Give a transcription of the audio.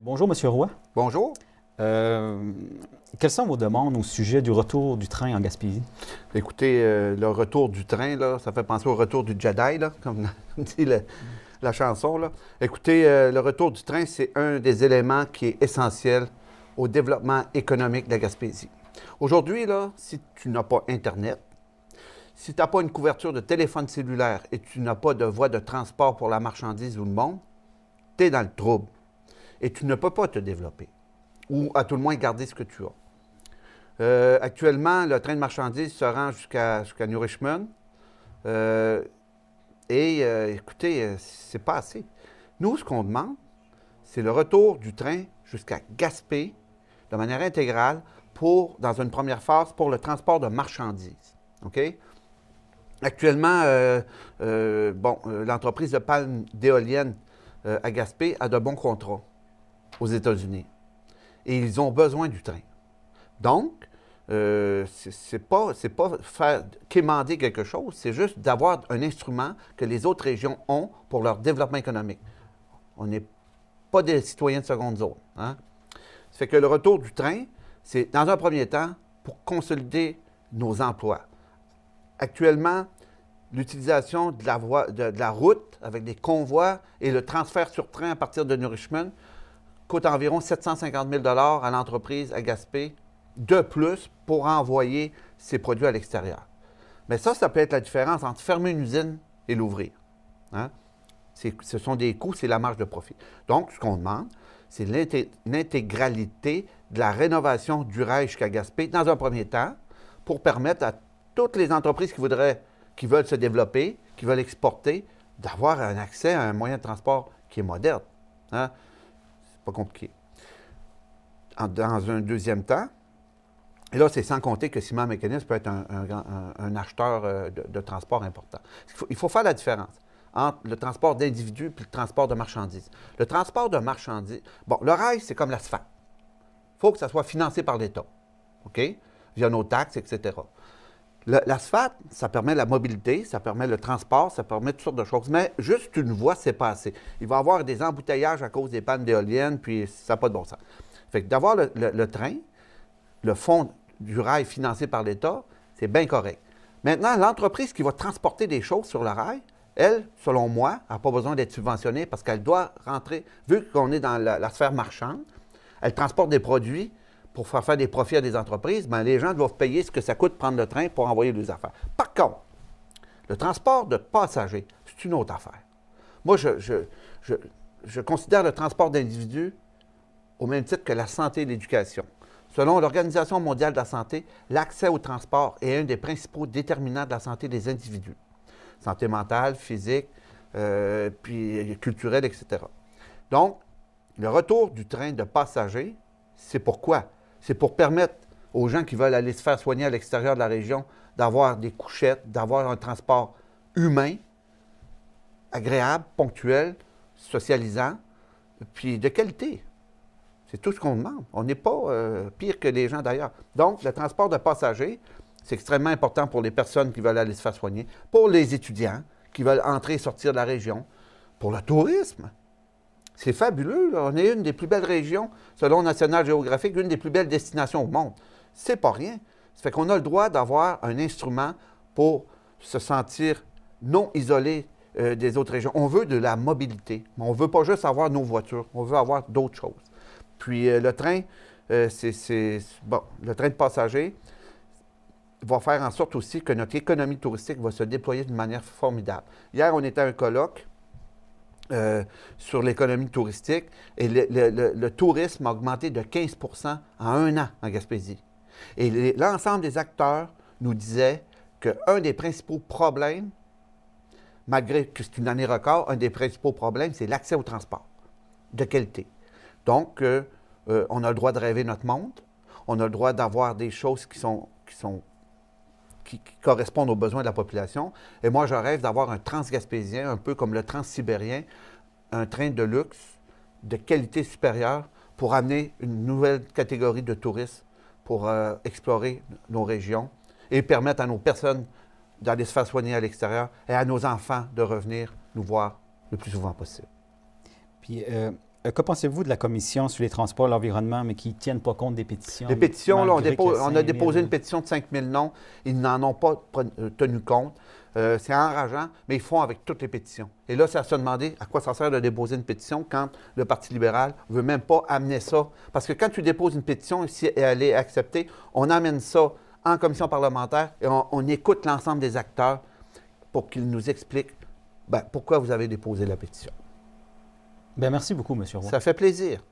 Bonjour, Monsieur Roy. Bonjour. Euh, Quelles sont vos demandes au sujet du retour du train en Gaspésie? Écoutez, le retour du train, là, ça fait penser au retour du Jedi, là, comme dit la chanson. Là. Écoutez, le retour du train, c'est un des éléments qui est essentiel au développement économique de la Gaspésie. Aujourd'hui, là, si tu n'as pas Internet, si tu n'as pas une couverture de téléphone cellulaire et tu n'as pas de voie de transport pour la marchandise ou le monde, tu es dans le trouble et tu ne peux pas te développer ou à tout le moins garder ce que tu as. Actuellement, le train de marchandises se rend jusqu'à New Richmond. Euh, Écoutez, c'est pas assez. Nous, ce qu'on demande, c'est le retour du train jusqu'à Gaspé de manière intégrale dans une première phase, pour le transport de marchandises. OK? Actuellement, l'entreprise de palme d'éoliennes à Gaspé a de bons contrats aux États-Unis. Et ils ont besoin du train. Donc, c'est pas faire quémander quelque chose, c'est juste d'avoir un instrument que les autres régions ont pour leur développement économique. On n'est pas des citoyens de seconde zone. Hein? Ça fait que le retour du train, c'est dans un premier temps pour consolider nos emplois. Actuellement, l'utilisation de la route avec des convois et le transfert sur train à partir de New Richmond coûte environ 750 000 à l'entreprise à Gaspé de plus pour envoyer ses produits à l'extérieur. Mais ça peut être la différence entre fermer une usine et l'ouvrir. Hein? Ce sont des coûts, c'est la marge de profit. Donc, ce qu'on demande, c'est l'intégralité de la rénovation du rail jusqu'à Gaspé dans un premier temps pour permettre à toutes les entreprises qui veulent se développer, qui veulent exporter, d'avoir un accès à un moyen de transport qui est moderne. Hein? C'est pas compliqué. Dans un deuxième temps, et là, c'est sans compter que Ciment Mécanisme peut être un acheteur de transport important. Il faut faire la différence entre le transport d'individus et le transport de marchandises. Le transport de marchandises, le rail, c'est comme l'asphalte. Il faut que ça soit financé par l'État, OK? Via nos taxes, etc. L'asphalte, ça permet la mobilité, ça permet le transport, ça permet toutes sortes de choses. Mais juste une voie, c'est pas assez. Il va y avoir des embouteillages à cause des pannes d'éoliennes, puis ça n'a pas de bon sens. Fait que d'avoir le train, le fonds du rail financé par l'État, c'est bien correct. Maintenant, l'entreprise qui va transporter des choses sur le rail, elle, selon moi, n'a pas besoin d'être subventionnée parce qu'elle doit rentrer, vu qu'on est dans la sphère marchande, elle transporte des produits pour faire des profits à des entreprises, bien, les gens doivent payer ce que ça coûte de prendre le train pour envoyer leurs affaires. Par contre, le transport de passagers, c'est une autre affaire. Moi, je considère le transport d'individus au même titre que la santé et l'éducation. Selon l'Organisation mondiale de la santé, l'accès au transport est un des principaux déterminants de la santé des individus. Santé mentale, physique, puis culturelle, etc. Donc, le retour du train de passagers, c'est pourquoi? C'est pour permettre aux gens qui veulent aller se faire soigner à l'extérieur de la région d'avoir des couchettes, d'avoir un transport humain, agréable, ponctuel, socialisant, puis de qualité. C'est tout ce qu'on demande. On n'est pas pire que les gens d'ailleurs. Donc, le transport de passagers, c'est extrêmement important pour les personnes qui veulent aller se faire soigner, pour les étudiants qui veulent entrer et sortir de la région, pour le tourisme. C'est fabuleux. Là. On est une des plus belles régions, selon National Geographic, une des plus belles destinations au monde. C'est pas rien. Ça fait qu'on a le droit d'avoir un instrument pour se sentir non isolé des autres régions. On veut de la mobilité. On ne veut pas juste avoir nos voitures. On veut avoir d'autres choses. Puis le train, le train de passagers va faire en sorte aussi que notre économie touristique va se déployer d'une manière formidable. Hier, on était à un colloque sur l'économie touristique et le tourisme a augmenté de 15 en un an en Gaspésie. Et l'ensemble des acteurs nous disaient qu'un des principaux problèmes, malgré que c'est une année record, un des principaux problèmes, c'est l'accès au transport de qualité. Donc, on a le droit de rêver notre monde, on a le droit d'avoir des choses qui correspondent aux besoins de la population. Et moi, je rêve d'avoir un transgaspésien, un peu comme le transsibérien, un train de luxe de qualité supérieure pour amener une nouvelle catégorie de touristes pour explorer nos régions et permettre à nos personnes d'aller se faire soigner à l'extérieur et à nos enfants de revenir nous voir le plus souvent possible. Puis, Que pensez-vous de la Commission sur les transports et l'environnement, mais qui ne tiennent pas compte des pétitions? Les pétitions, là, malgré qu'il y a on a 5 000. déposé une pétition de 5 000 noms. Ils n'en ont pas tenu compte. C'est enrageant, mais ils font avec toutes les pétitions. Et là, c'est à se demander à quoi ça sert de déposer une pétition quand le Parti libéral ne veut même pas amener ça. Parce que quand tu déposes une pétition, si elle est acceptée, on amène ça en commission parlementaire et on écoute l'ensemble des acteurs pour qu'ils nous expliquent pourquoi vous avez déposé la pétition. Bien, merci beaucoup, M. Roy. Ça fait plaisir.